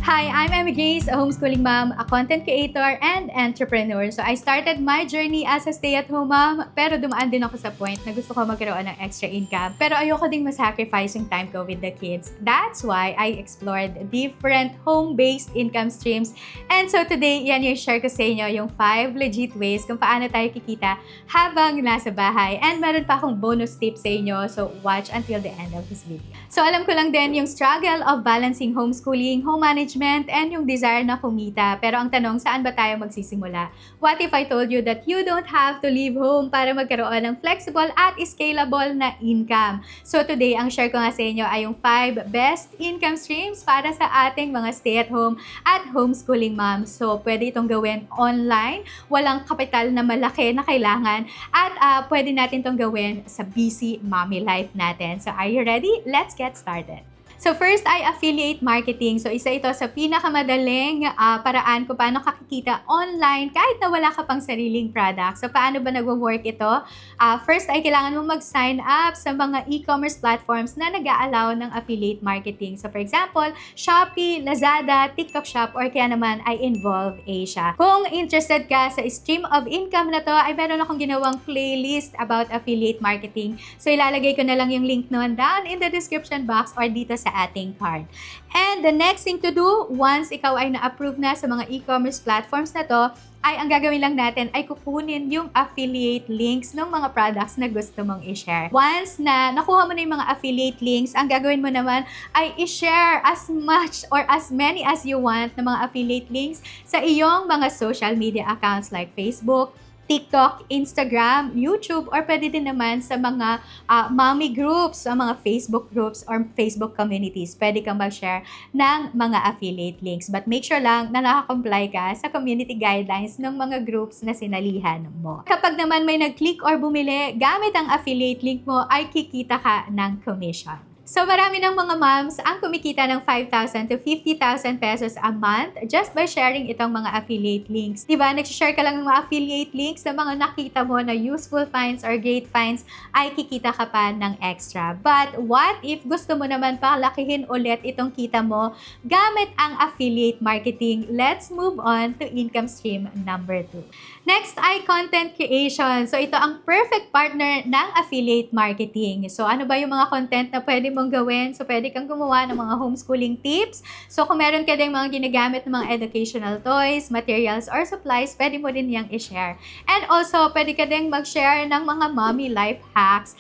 Hi, I'm Emmy Grace, a homeschooling mom, a content creator, and entrepreneur. So I started my journey as a stay-at-home mom, pero dumaan din ako sa point na gusto ko magkaroon ng extra income. Pero ayoko ding masacrifice yung time ko with the kids. That's why I explored different home-based income streams. And so today, yan yung share ko sa inyo yung 5 legit ways kung paano tayo kikita habang nasa bahay. And meron pa akong bonus tips sa inyo, so watch until the end of this video. So alam ko lang din yung struggle of balancing homeschooling, home management, and yung desire na kumita. Pero ang tanong, saan ba tayo magsisimula? What if I told you that you don't have to leave home para magkaroon ng flexible at scalable na income? So today, ang share ko nga sa inyo ay yung 5 best income streams para sa ating mga stay-at-home at homeschooling moms. So pwede itong gawin online, walang kapital na malaki na kailangan, at pwede natin itong gawin sa busy mommy life natin. So are you ready? Let's get started. So first ay affiliate marketing. So isa ito sa pinakamadaling paraan kung paano kakikita online kahit na wala ka pang sariling product. So paano ba nagwo-work ito? First ay kailangan mo mag-sign up sa mga e-commerce platforms na nag-a-allow ng affiliate marketing. So for example, Shopee, Lazada, TikTok Shop, or kaya naman ay Involve Asia. Kung interested ka sa stream of income na to, ay meron akong ginawang playlist about affiliate marketing. So ilalagay ko na lang yung link nun down in the description box or dito sa ating card. And the next thing to do, once ikaw ay na-approve na sa mga e-commerce platforms na to, ay ang gagawin lang natin ay kukunin yung affiliate links ng mga products na gusto mong i-share. Once na nakuha mo na yung mga affiliate links, ang gagawin mo naman ay i-share as much or as many as you want na mga affiliate links sa iyong mga social media accounts like Facebook, TikTok, Instagram, YouTube, or pwede din naman sa mga mommy groups, sa mga Facebook groups or Facebook communities. Pwede kang mag-share ng mga affiliate links. But make sure lang na nakakomply ka sa community guidelines ng mga groups na sinalihan mo. Kapag naman may nag-click or bumili, gamit ang affiliate link mo, ay kikita ka ng commission. So marami ng mga moms ang kumikita ng 5,000 to 50,000 pesos a month just by sharing itong mga affiliate links. Diba? Nag-share ka lang ng mga affiliate links na mga nakita mo na useful finds or great finds, ay kikita ka pa ng extra. But what if gusto mo naman palakihin ulit itong kita mo gamit ang affiliate marketing? Let's move on to income stream number 2. Next ay content creation. So ito ang perfect partner ng affiliate marketing. So ano ba yung mga content na pwede mong gawin? So pwede kang gumawa ng mga homeschooling tips. So kung meron ka din mga ginagamit ng mga educational toys, materials, or supplies, pwede mo din yung i-share. And also, pwede ka din mag-share ng mga mommy life hacks,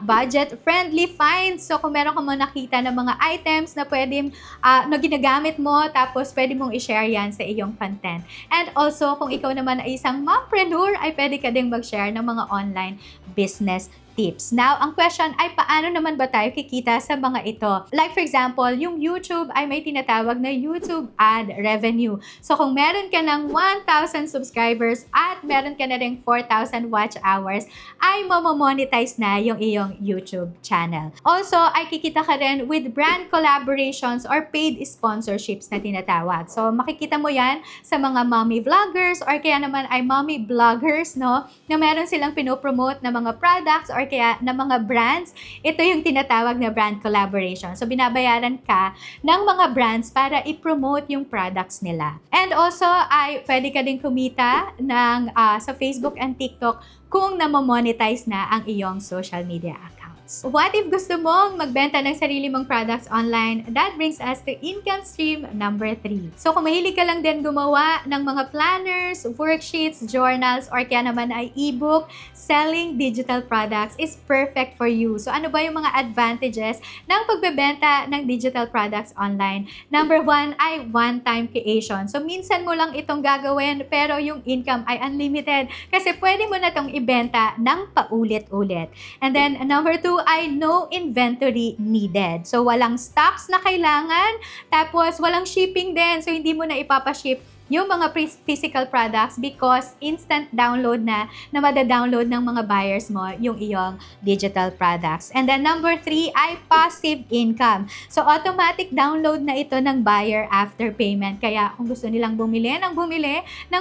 budget-friendly finds. So kung meron ka mga nakita ng mga items na pwede na ginagamit mo, tapos pwede mong i-share yan sa iyong content. And also, kung ikaw naman ay isang mompreneur, ay pwede ka din mag-share ng mga online business tips. Now, ang question ay paano naman ba tayo kikita sa mga ito? Like for example, yung YouTube ay may tinatawag na YouTube ad revenue. So kung meron ka ng 1,000 subscribers at meron ka na rin 4,000 watch hours, ay mamomonetize na yung iyong YouTube channel. Also, ay kikita ka rin with brand collaborations or paid sponsorships na tinatawag. So makikita mo yan sa mga mommy vloggers or kaya naman ay mommy bloggers, no? Na meron silang pinopromote na mga products or kaya na mga brands. Ito yung tinatawag na brand collaboration. So, binabayaran ka ng mga brands para i-promote yung products nila. And also, ay pwede ka din kumita ng, sa Facebook and TikTok kung namamonetize na ang iyong social media account. What if gusto mong magbenta ng sarili mong products online? That brings us to income stream number 3. So kung mahilig ka lang din gumawa ng mga planners, worksheets, journals, or kaya naman ay ebook, selling digital products is perfect for you. So ano ba yung mga advantages ng pagbebenta ng digital products online? Number 1 ay one-time creation. So minsan mo lang itong gagawin pero yung income ay unlimited kasi pwede mo na itong ibenta ng paulit-ulit. And then number 2 ay no inventory needed. So, walang stocks na kailangan, tapos walang shipping din. So, hindi mo na ipapaship yung mga physical products because instant download na mada-download ng mga buyers mo yung iyong digital products. And then number 3 ay passive income. So automatic download na ito ng buyer after payment. Kaya kung gusto nilang bumili ng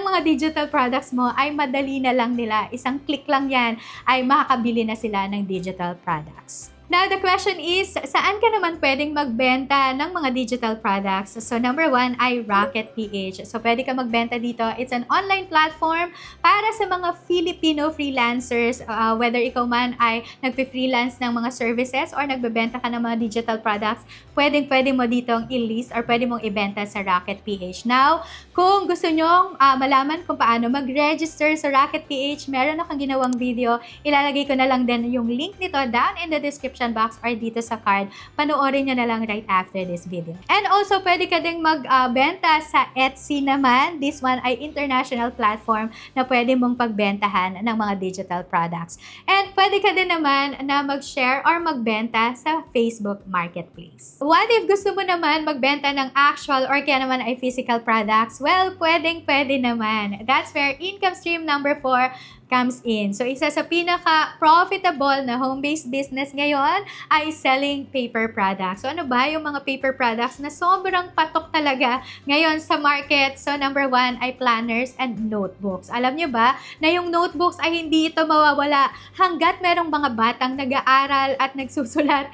mga digital products mo ay madali na lang nila. Isang click lang yan ay makakabili na sila ng digital products. Now, the question is, saan ka naman pwedeng magbenta ng mga digital products? So, number one ay Rocket PH. So, pwede ka magbenta dito. It's an online platform para sa mga Filipino freelancers, whether ikaw man ay nagpe-freelance ng mga services or nagbebenta ka ng mga digital products, pwede mo ditong i-list or pwede mong ibenta sa Rocket PH. Now, kung gusto nyong malaman kung paano mag-register sa Rocket PH, meron akong ginawang video. Ilalagay ko na lang din yung link nito down in the description box or dito sa card. Panoorin nyo na lang right after this video. And also, pwede ka ding magbenta sa Etsy naman. This one ay international platform na pwede mong pagbentahan ng mga digital products. And pwede ka din naman na mag-share or magbenta sa Facebook Marketplace. What if gusto mo naman magbenta ng actual or kaya naman ay physical products? Well, pwede naman. That's where income stream number 4 comes in. So, isa sa pinaka-profitable na home-based business ngayon ay selling paper products. So, ano ba yung mga paper products na sobrang patok talaga ngayon sa market? So, number 1 ay planners and notebooks. Alam nyo ba na yung notebooks ay hindi ito mawawala hanggat merong mga batang nag-aaral at nagsusulat.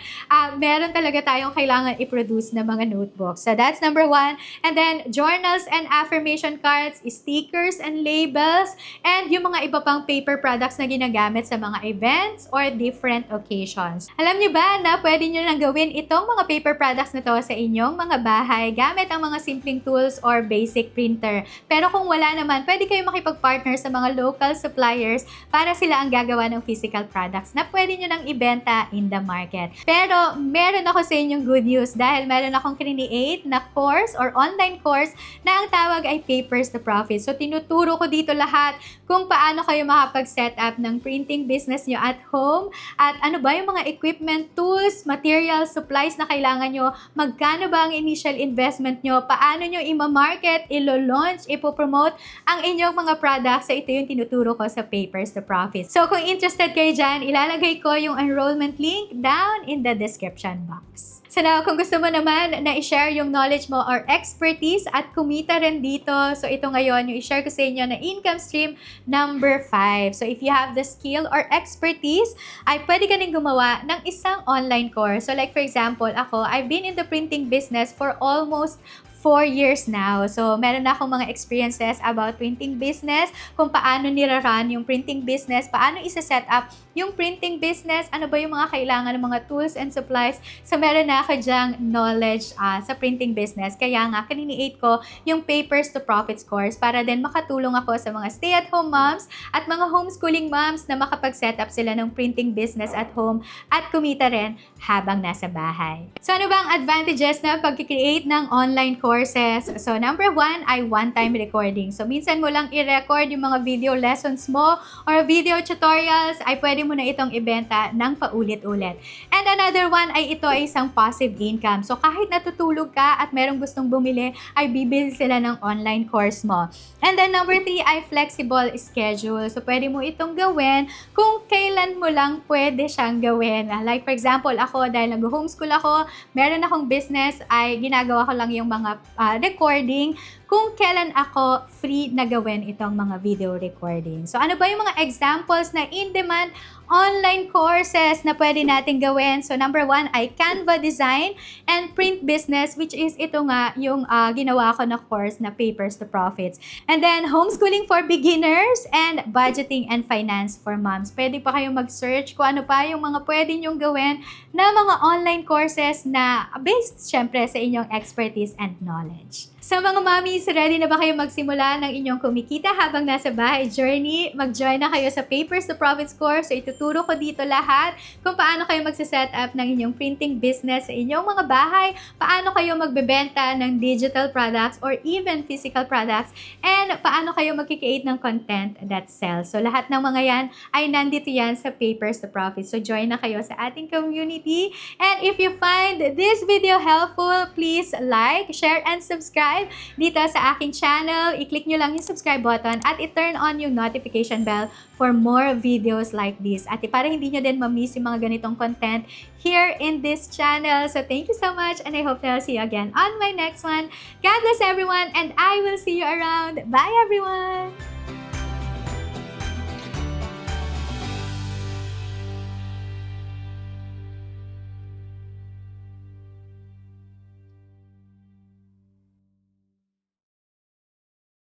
Meron talaga tayong kailangan i-produce na mga notebooks. So, that's number 1. And then, journals and affirmation cards, stickers and labels, and yung mga iba pang paper products na ginagamit sa mga events or different occasions. Alam niyo ba na pwede niyo lang gawin itong mga paper products na to sa inyong mga bahay gamit ang mga simpleng tools or basic printer. Pero kung wala naman, pwede kayo makipag-partner sa mga local suppliers para sila ang gagawa ng physical products na pwede niyo nang ibenta in the market. Pero meron ako sa inyong good news dahil meron akong create na course or online course na ang tawag ay Papers to Profit. So tinuturo ko dito lahat kung paano kayo makapag-set up ng printing business nyo at home at ano ba yung mga equipment, tools, materials, supplies na kailangan nyo, magkano ba ang initial investment nyo, paano nyo i-market, ilo-launch, ipopromote ang inyong mga products. So ito yung tinuturo ko sa Papers to Profit. So kung interested kayo dyan, ilalagay ko yung enrollment link down in the description box. So now, kung gusto mo naman na i-share yung knowledge mo or expertise at kumita rin dito, so ito ngayon, yung i-share ko sa inyo na income stream number 5. So if you have the skill or expertise, ay pwede ka rin gumawa ng isang online course. So like for example, ako, I've been in the printing business for almost 4 years now. So, meron na akong mga experiences about printing business, kung paano nira-run yung printing business, paano isa-set up yung printing business, ano ba yung mga kailangan ng mga tools and supplies. So, meron na ako dyang knowledge sa printing business. Kaya nga, kaniniate ko yung Papers to Profits course para din makatulong ako sa mga stay-at-home moms at mga homeschooling moms na makapag-set up sila ng printing business at home at kumita rin habang nasa bahay. So, ano ba ang advantages na pag-create ng online courses? So, number 1 ay one-time recording. So, minsan mo lang i-record yung mga video lessons mo or video tutorials, ay pwede mo na itong ibenta ng paulit-ulit. And another one ay ito ay isang passive income. So, kahit natutulog ka at merong gustong bumili, ay bibili sila ng online course mo. And then, number 3 ay flexible schedule. So, pwede mo itong gawin kung kailan mo lang pwede siyang gawin. Like, for example, ako, dahil nag-homeschool ako, meron akong business, ay ginagawa ko lang yung mga recording kung kailan ako free na gawin itong mga video recording. So, ano ba yung mga examples na in-demand online courses na pwede natin gawin? So, number 1 ay Canva design and print business, which is ito nga yung ginawa ko na course na Papers to Profits. And then, homeschooling for beginners and budgeting and finance for moms. Pwede pa kayong mag-search kung ano pa yung mga pwede nyong gawin na mga online courses na based, syempre, sa inyong expertise and knowledge. So mga mommies, ready na ba kayo magsimula ng inyong kumikita habang nasa bahay journey? Mag-join na kayo sa Papers to Profits course. So ituturo ko dito lahat kung paano kayo magsiset up ng inyong printing business sa inyong mga bahay, paano kayo magbebenta ng digital products or even physical products, and paano kayo magkikreate ng content that sells. So lahat ng mga yan ay nandito yan sa Papers to Profits. So join na kayo sa ating community. And if you find this video helpful, please like, share, and subscribe dito sa aking channel. I-click nyo lang yung subscribe button at i-turn on yung notification bell for more videos like this. At para hindi nyo din ma-miss yung mga ganitong content here in this channel. So thank you so much and I hope to see you again on my next one. God bless everyone and I will see you around. Bye everyone!